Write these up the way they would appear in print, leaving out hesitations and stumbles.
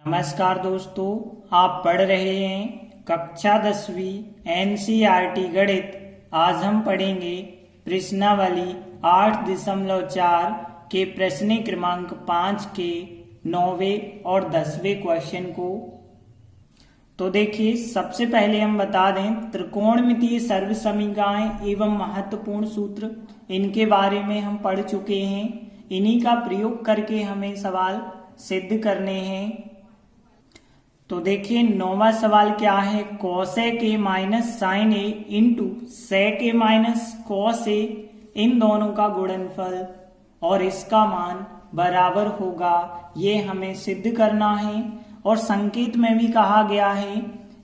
नमस्कार दोस्तों, आप पढ़ रहे हैं कक्षा 10वीं एनसीईआरटी गणित। आज हम पढ़ेंगे प्रश्नावली 8.4 के प्रश्न क्रमांक 5 के 9वें और 10वें क्वेश्चन को। तो देखिए, सबसे पहले हम बता दें त्रिकोणमितीय सर्वसमीकरण एवं महत्वपूर्ण सूत्र, इनके बारे में हम पढ़ चुके हैं। इन्हीं का प्रयोग करके हमें सवाल सिद्ध करने हैं। तो देखिए, 9वां सवाल क्या है, कॉस ए के minus sign A into sec A minus cos A, इन दोनों का गुणनफल और इसका मान बराबर होगा, ये हमें सिद्ध करना है। और संकेत में भी कहा गया है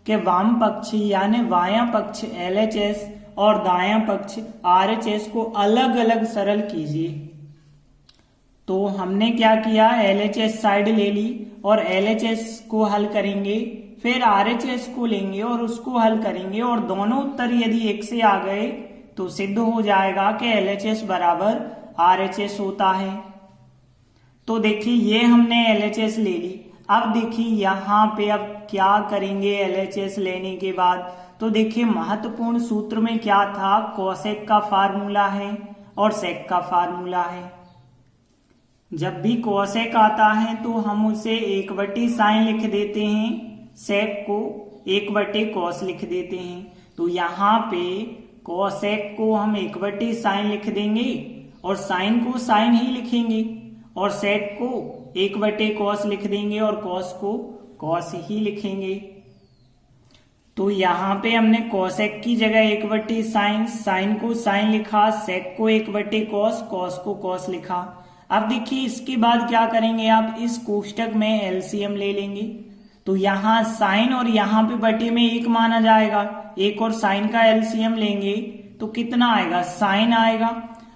कि वाम पक्ष यानी बायां पक्ष LHS और दायां पक्ष RHS को अलग अलग सरल कीजिए। तो हमने क्या किया, LHS साइड ले ली और LHS को हल करेंगे, फिर RHS को लेंगे और उसको हल करेंगे, और दोनों उत्तर यदि एक से आ गए तो सिद्ध हो जाएगा कि LHS बराबर RHS होता है। तो देखिए, ये हमने LHS ले ली। अब देखिए यहाँ पे अब क्या करेंगे LHS लेने के बाद। तो देखिए, महत्वपूर्ण सूत्र में क्या था, कोसेक का फार्मूला है और सेक का फार्मूला है। जब भी कोसेक आता है तो हम उसे 1/sin लिख देते हैं, सेक को 1/cos लिख देते हैं। तो यहाँ पे कोसेक को हम 1/sin लिख देंगे और साइन को साइन ही लिखेंगे, और सेक को 1/cos लिख देंगे और कॉस को कॉस ही लिखेंगे। तो यहाँ पे हमने कोसेक की जगह 1/sin, साइन को साइन लिखा, सेक को 1/cos, कॉस को कॉस लिखा। अब देखिए, इसके बाद क्या करेंगे, आप इस कोष्टक में एलसीएम ले लेंगे। तो यहाँ साइन और यहाँ पे बटे में 1 माना जाएगा, 1 और साइन का एलसीएम लेंगे तो कितना आएगा, साइन आएगा।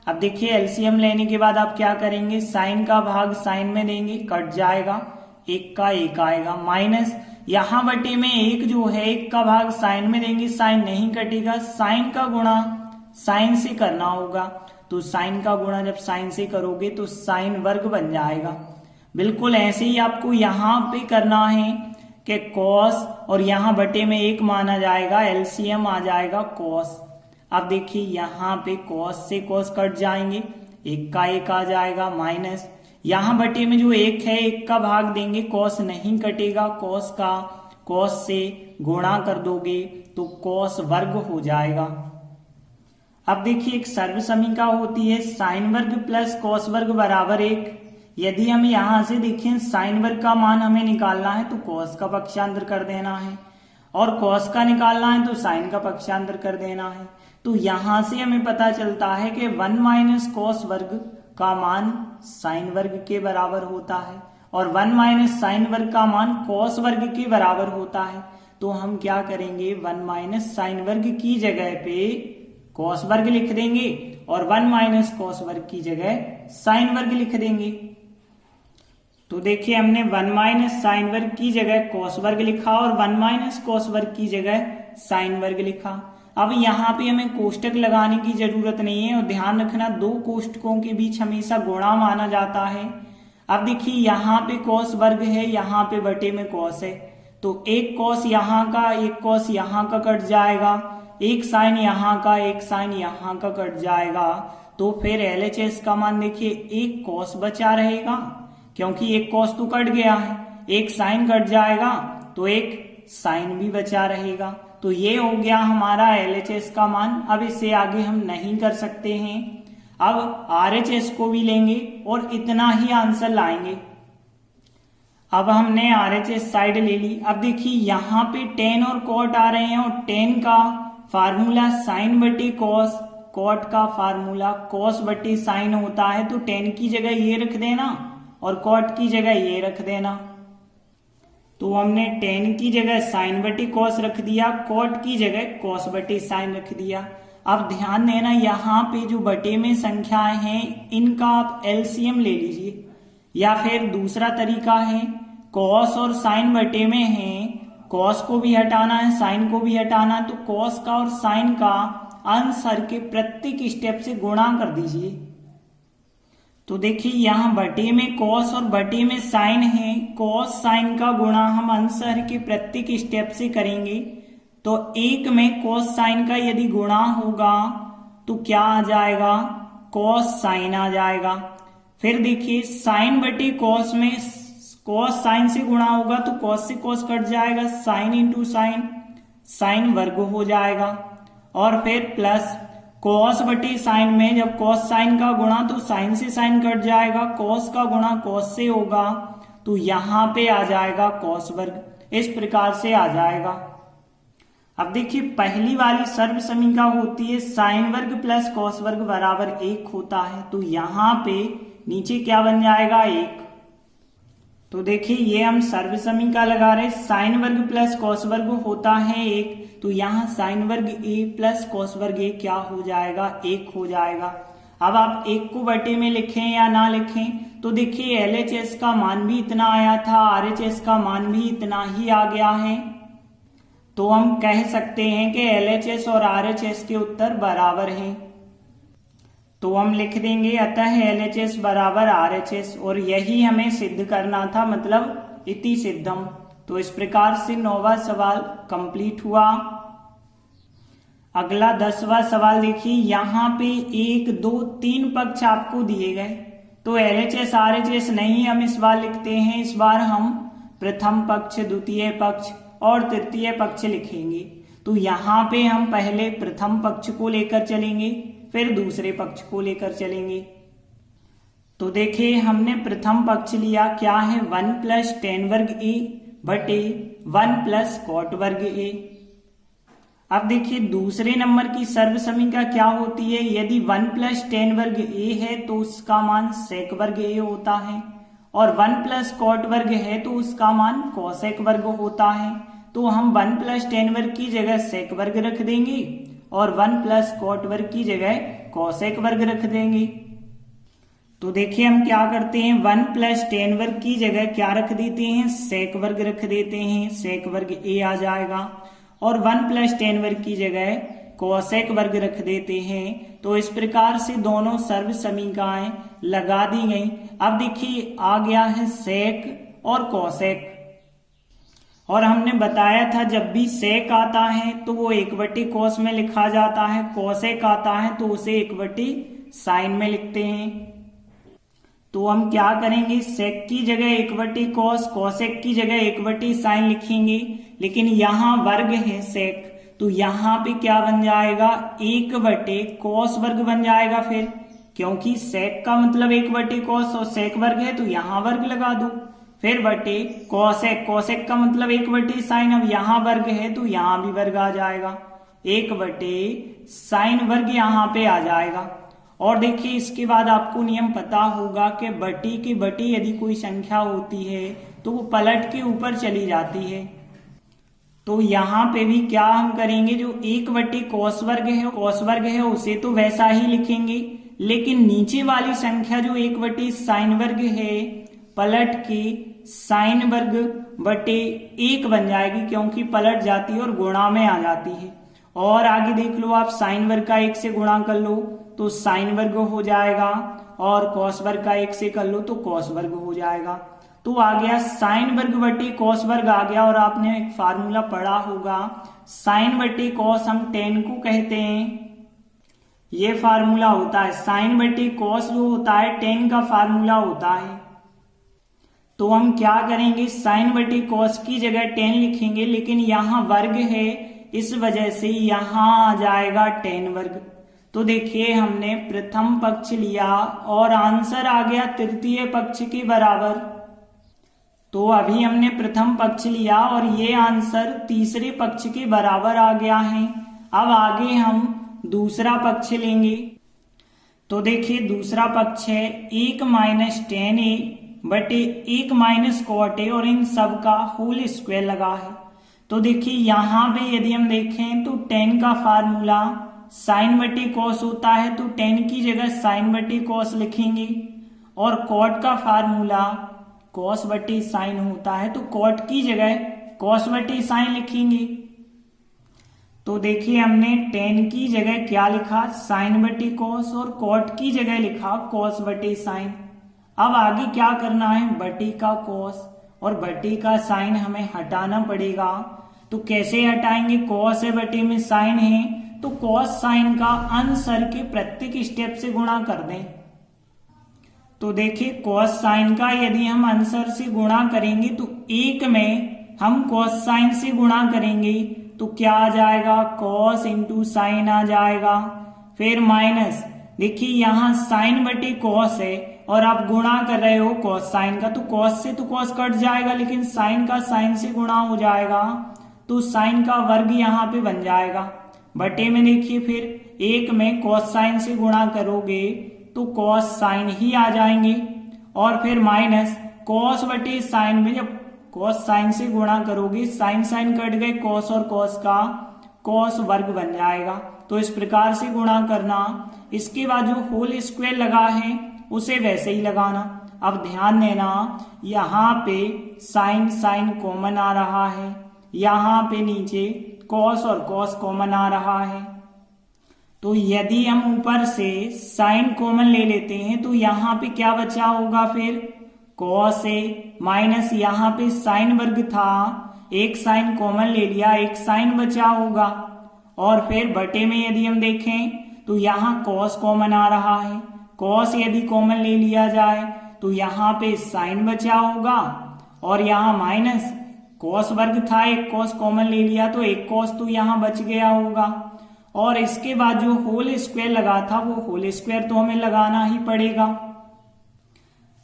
अब देखिए, एलसीएम लेने के बाद आप क्या करेंगे, साइन का भाग साइन में देंगे, कट जाएगा, 1 का 1 आएगा, माइनस यहाँ बटे में 1 जो है 1 का भाग साइन में देंगे, साइन नहीं कटेगा, साइन का गुणा साइन से करना होगा। तो साइन का गुणा जब साइन से करोगे तो साइन वर्ग बन जाएगा। बिल्कुल ऐसे ही आपको यहाँ पे करना है कि कॉस और यहाँ बटे में 1 माना जाएगा, एलसीएम आ जाएगा कॉस। अब देखिए, यहाँ पे कॉस से कॉस कट जाएंगे, 1 का 1 आ जाएगा, माइनस यहाँ बटे में जो 1 है 1 का भाग देंगे, कॉस नहीं कटेगा, कॉस का कॉस से गुणा कर दोगे तो कॉस वर्ग हो जाएगा। अब देखिए, एक सर्व समीकरण होती है साइन वर्ग प्लस कॉस वर्ग बराबर 1। यदि हम यहां से देखें साइन वर्ग का मान हमें निकालना है तो कॉस का पक्षांतर कर देना है, और कॉस का निकालना है तो साइन का पक्षांतर कर देना है। तो यहां से हमें पता चलता है कि 1 माइनस कॉस वर्ग का मान साइन वर्ग के बराबर होता है और 1 माइनस साइन वर्ग का मान कॉस वर्ग के बराबर होता है। तो हम क्या करेंगे, 1 माइनस साइन वर्ग की जगह पे कॉस वर्ग लिख देंगे और 1 माइनस कॉस वर्ग की जगह साइन वर्ग लिख देंगे। तो देखिए, हमने 1 माइनस साइन वर्ग की जगह कॉस वर्ग लिखा और 1 माइनस कॉस वर्ग की जगह साइन वर्ग लिखा। अब यहाँ पे हमें कोष्टक लगाने की जरूरत नहीं है, और ध्यान रखना 2 कोष्टकों के बीच हमेशा गुणा माना जाता है। अब देखिए, यहाँ पे कॉस वर्ग है, यहाँ पे बटे में कॉस है, तो एक कॉस यहाँ का एक कॉस यहाँ का कट जाएगा, एक साइन यहाँ का एक साइन यहाँ का कट जाएगा। तो फिर LHS का मान देखिए, एक कॉस बचा रहेगा क्योंकि एक कॉस तो कट गया है, एक साइन कट जाएगा तो एक साइन भी बचा रहेगा। तो ये हो गया हमारा LHS का मान। अब इससे आगे हम नहीं कर सकते हैं, अब RHS को भी लेंगे और इतना ही आंसर लाएंगे। अब हमने RHS साइड ले ली। अब देखिए, यहाँ पे टेन और कॉट आ रहे हैं, और टेन का फार्मूला साइन बटे कॉस, कॉट का फार्मूला कॉस बटे साइन होता है। तो टेन की जगह ये रख देना और कॉट की जगह ये रख देना। तो हमने टेन की जगह साइन बटे कॉस रख दिया, कॉट की जगह कॉस बटे साइन रख दिया। अब ध्यान देना, यहाँ पे जो बटे में संख्याएं हैं इनका आप एलसीएम ले लीजिए, या फिर दूसरा तरीका है, कॉस और साइन बटे में है, कॉस को भी हटाना है साइन को भी हटाना है, तो कॉस का और साइन का आंसर के प्रत्येक स्टेप से गुणा कर दीजिए। तो देखिए यहाँ बटे में कॉस और बटे में साइन है। कॉस साइन का गुणा हम आंसर के प्रत्येक स्टेप से करेंगे। तो एक में कॉस साइन का यदि गुणा होगा तो क्या आ जाएगा, कॉस साइन आ जाएगा। फिर देखिए साइन बटे कॉस में कॉस साइन से गुणा होगा तो कॉस से कॉस कट जाएगा, साइन इंटू साइन, साइन वर्ग हो जाएगा। और फिर प्लस कॉस बटे साइन में जब कॉस साइन का गुणा तो साइन से साइन कट जाएगा, कॉस का गुणा कॉस से होगा तो यहां पे आ जाएगा कॉस वर्ग। इस प्रकार से आ जाएगा। अब देखिए पहली वाली सर्व समीका होती है साइन वर्ग प्लस कॉस वर्ग बराबर 1 होता है। तो यहां पे नीचे क्या बन जाएगा, 1। तो देखिए ये हम सर्व समीका लगा रहे, साइन वर्ग प्लस कॉस वर्ग होता है 1। तो यहाँ साइन वर्ग a प्लस कॉस वर्ग a क्या हो जाएगा, 1 हो जाएगा। अब आप 1 को बटे में लिखें या ना लिखें, तो देखिए LHS का मान भी इतना आया था, RHS का मान भी इतना ही आ गया है। तो हम कह सकते हैं कि LHS और RHS के उत्तर बराबर हैं। तो हम लिख देंगे अतः LHS बराबर RHS, और यही हमें सिद्ध करना था, मतलब इति सिद्धम। तो इस प्रकार से 9वां सवाल कंप्लीट हुआ। अगला 10वां सवाल देखिए, यहाँ पे 1, 2, 3 पक्ष आपको दिए गए। तो LHS RHS नहीं हम इस बार लिखते हैं, इस बार हम प्रथम पक्ष, द्वितीय पक्ष और तृतीय पक्ष लिखेंगे। तो यहाँ पे हम पहले प्रथम पक्ष को लेकर चलेंगे, फिर दूसरे पक्ष को लेकर चलेंगे। तो देखिए हमने प्रथम पक्ष लिया, क्या है 1 प्लस टेन वर्ग a बटे 1 प्लस कॉट वर्ग a। अब देखिए दूसरे नंबर की सर्व समीका क्या होती है, यदि 1 प्लस टेन वर्ग a है तो उसका मान सेक वर्ग a होता है, और 1 प्लस कॉट वर्ग है तो उसका मान कोसेक वर्ग होता है। तो हम 1 प्लस टेन वर्ग की जगह सेक वर्ग रख देंगे और 1 प्लस कॉट वर्ग की जगह कोसेक वर्ग रख देंगे। तो देखिए हम क्या करते हैं, 1 प्लस टेन वर्ग की जगह क्या रख देते हैं, सेक वर्ग रख देते हैं, सेक वर्ग a आ जाएगा। और 1 प्लस टेन वर्ग की जगह कोसेक वर्ग रख देते हैं। तो इस प्रकार से दोनों सर्व समीकाएं लगा दी गई। अब देखिए आ गया है सेक और कोसेक, और हमने बताया था जब भी सेक आता है तो वो 1/cos में लिखा जाता है, कोसेक आता है तो उसे 1/sin में लिखते हैं। तो हम क्या करेंगे, सेक की जगह 1/cos, कोसेक की जगह 1/sin लिखेंगे, लेकिन यहाँ वर्ग है सेक, तो यहाँ पे क्या बन जाएगा, 1/cos वर्ग बन जाएगा। फिर क्योंकि सेक का मतलब 1/cos और सेक वर्ग है तो यहाँ वर्ग लगा दो। फिर बटे कोसेक, कोसेक का मतलब 1/sin, अब यहाँ वर्ग है तो यहाँ भी वर्ग आ जाएगा, 1/sin वर्ग यहाँ पे आ जाएगा। और देखिए इसके बाद आपको नियम पता होगा कि बटी के बटी यदि कोई संख्या होती है तो वो पलट के ऊपर चली जाती है। तो यहाँ पे भी क्या हम करेंगे, जो 1/cos वर्ग है, cos वर्ग है उसे तो वैसा ही लिखेंगे, लेकिन नीचे वाली संख्या जो 1/sin वर्ग है पलट के साइन वर्ग बटे 1 बन जाएगी, क्योंकि पलट जाती है और गुणा में आ जाती है। और आगे देख लो आप, साइन वर्ग का 1 से गुणा कर लो तो साइन वर्ग हो जाएगा, और कॉस वर्ग का 1 से कर लो तो कॉस वर्ग हो जाएगा। तो आ गया साइन वर्ग बटे कॉस वर्ग आ गया। और आपने एक फार्मूला पढ़ा होगा, साइन बटे कॉस हम टेन को कहते हैं, ये फार्मूला होता है। साइन बटे कॉस जो होता है टेन का फार्मूला होता है। तो हम क्या करेंगे, साइन बटे कॉस की जगह टेन लिखेंगे, लेकिन यहाँ वर्ग है इस वजह से यहाँ आ जाएगा टेन वर्ग। तो देखिए हमने प्रथम पक्ष लिया और आंसर आ गया तृतीय पक्ष के बराबर। तो अभी हमने प्रथम पक्ष लिया और ये आंसर तीसरे पक्ष के बराबर आ गया है। अब आगे हम दूसरा पक्ष लेंगे। तो देखिए दूसरा पक्ष है 1 - 10a बटे 1 - cot a, और इन सब का होल स्क्वायर लगा है। तो देखिए यहाँ पे यदि हम देखें तो 10 का फार्मूला साइन बटे कॉस होता है, तो 10 की जगह साइन बटे कॉस लिखेंगे, और कॉट का फार्मूला कॉस बटे साइन होता है, तो कॉट की जगह कॉस बटे साइन लिखेंगे। तो देखिए हमने टेन की जगह क्या लिखा, साइन बटे कॉस, और कॉट की जगह लिखा कॉस बटे साइन। अब आगे क्या करना है, बटे का कॉस और बटे का साइन हमें हटाना पड़ेगा। तो कैसे हटाएंगे, कॉस है बटे में साइन है, तो कॉस साइन का आंसर के प्रत्येक स्टेप से गुणा कर दें। तो देखिए कॉस साइन का यदि हम आंसर से गुणा करेंगे तो एक में हम कॉस साइन से गुणा करेंगे तो क्या आ जाएगा, कॉस इंटू साइन आ जाएगा। फिर माइनस, देखिए यहाँ साइन बटे कॉस है और आप गुणा कर रहे हो कॉस साइन का, तो कॉस से तो कॉस कट जाएगा, लेकिन साइन का साइन से गुणा हो जाएगा, तो साइन का वर्ग यहाँ पे बन जाएगा। बटे में देखिए फिर एक में कॉस साइन से गुणा करोगे तो कॉस साइन ही आ जाएंगे, और फिर माइनस कॉस बटे साइन में जब कॉस साइन से गुणा करोगे साइन साइन कट गए, कॉस और कॉस का कॉस वर्ग बन जाएगा। तो इस प्रकार से गुणा करना। इसके बाद जो होल स्क्वायर लगा है उसे वैसे ही लगाना। अब ध्यान देना, यहाँ पे साइन साइन कॉमन आ रहा है, यहाँ पे नीचे कॉस और कॉस कॉमन आ रहा है। तो यदि हम ऊपर से साइन कॉमन ले लेते हैं तो यहाँ पे क्या बचा होगा, फिर कॉस है माइनस यहाँ पे साइन वर्ग था, एक साइन कॉमन ले लिया, एक साइन बचा होगा, और फिर बटे में यदि हम देखें तो यहाँ कॉस कॉमन आ रहा है, कॉस यदि कॉमन ले लिया जाए तो यहाँ पे साइन बचा होगा, और यहाँ माइनस कॉस वर्ग था, एक कॉस कॉमन ले लिया तो एक कॉस तो यहाँ बच गया होगा। और इसके बाद जो होल स्क्वायर लगा था वो होल स्क्वायर तो हमें लगाना ही पड़ेगा।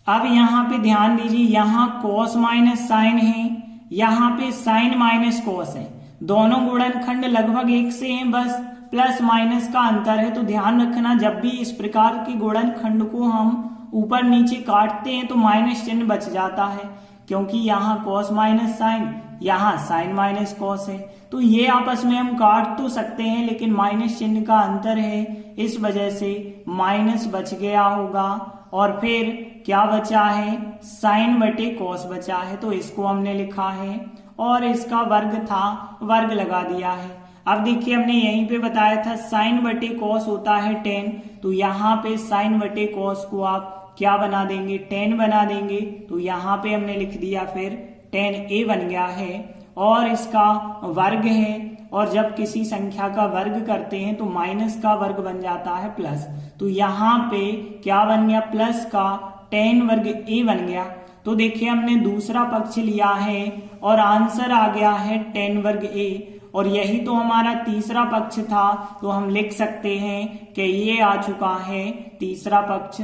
अब यहाँ पे ध्यान दीजिए, यहाँ कॉस माइनस साइन है, यहाँ पे साइन माइनस कॉस है, दोनों गुणनखंड लगभग एक से हैं, बस प्लस माइनस का अंतर है। तो ध्यान रखना जब भी इस प्रकार के गुणनखंड को हम ऊपर नीचे काटते हैं तो माइनस चिन्ह बच जाता है, क्योंकि यहाँ कॉस माइनस साइन, यहाँ साइन माइनस कॉस है, तो ये आपस में हम काट तो सकते हैं लेकिन माइनस चिन्ह का अंतर है, इस वजह से माइनस बच गया होगा। और फिर क्या बचा है, साइन बटे कॉस बचा है, तो इसको हमने लिखा है, और इसका वर्ग था, वर्ग लगा दिया है। अब देखिए हमने यहीं पे बताया था साइन बटे कॉस होता है 10, तो यहाँ पे साइन बटे कॉस को आप क्या बना देंगे, 10 बना देंगे, तो यहाँ पे हमने लिख दिया फिर 10a बन गया है, और इसका वर्ग है, और जब किसी संख्या का वर्ग करते हैं तो माइनस का वर्ग बन जाता है प्लस, तो यहाँ पे क्या बन गया, प्लस का 10 वर्ग a बन गया। तो देखिए हमने दूसरा पक्ष लिया है और आंसर आ गया है 10 वर्ग a, और यही तो हमारा तीसरा पक्ष था, तो हम लिख सकते हैं कि ये आ चुका है तीसरा पक्ष,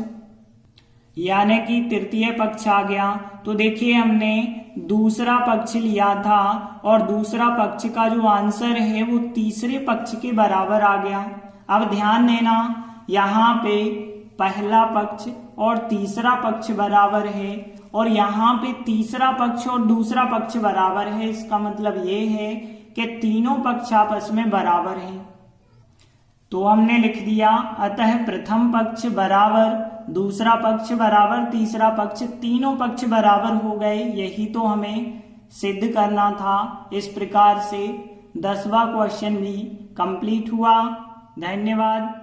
यानी कि तृतीय पक्ष आ गया। तो देखिए हमने दूसरा पक्ष लिया था और दूसरा पक्ष का जो आंसर है वो तीसरे पक्ष के बराबर आ गया। अब ध्यान देना, यहाँ पे पहला पक्ष और तीसरा पक्ष बराबर है, और यहाँ पे तीसरा पक्ष और दूसरा पक्ष बराबर है, इसका मतलब ये है कि तीनों पक्ष आपस में बराबर हैं। तो हमने लिख दिया, अतः प्रथम पक्ष बराबर दूसरा पक्ष बराबर तीसरा पक्ष, तीनों पक्ष बराबर हो गए, यही तो हमें सिद्ध करना था। इस प्रकार से 10वां क्वेश्चन भी कंप्लीट हुआ। धन्यवाद।